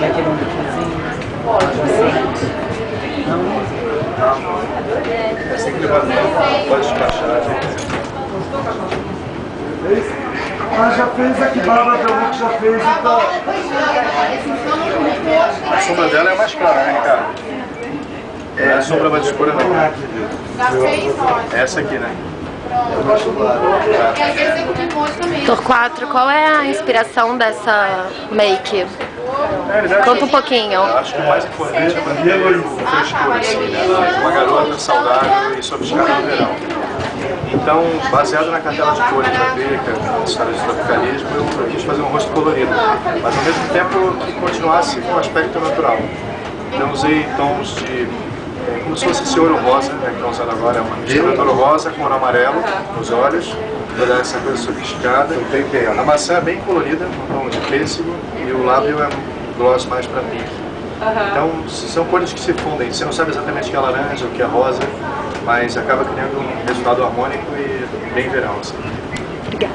vai querer um biquinzinho? Não? Você tem que levar pode despachar. Ah, já fez aqui, Bárbara Delmo, que já fez, então. A sombra dela é mais clara, né, Ricardo? Não é a sombra mais escura, não. Essa aqui, né? Torquato, qual é a inspiração dessa make? Conta um pouquinho. Eu acho que o mais importante é manter o frescura, assim, né? Uma garota saudável e sofisticada no verão. Então, baseado na cartela de cores da Drica, na história de tropicalismo, eu quis fazer um rosto colorido, mas ao mesmo tempo que continuasse com o aspecto natural. Então, usei tons de como se fosse esse ouro rosa, né, que estão usando agora, é uma mistura de ouro rosa com ouro amarelo nos olhos, para dar essa coisa sofisticada. A maçã é bem colorida, um tom de pêssego, e o lábio é um gloss mais para pink. Então, são cores que se fundem, você não sabe exatamente o que é laranja, o que é rosa, mas acaba criando um resultado harmônico e bem verão. Assim. Obrigada.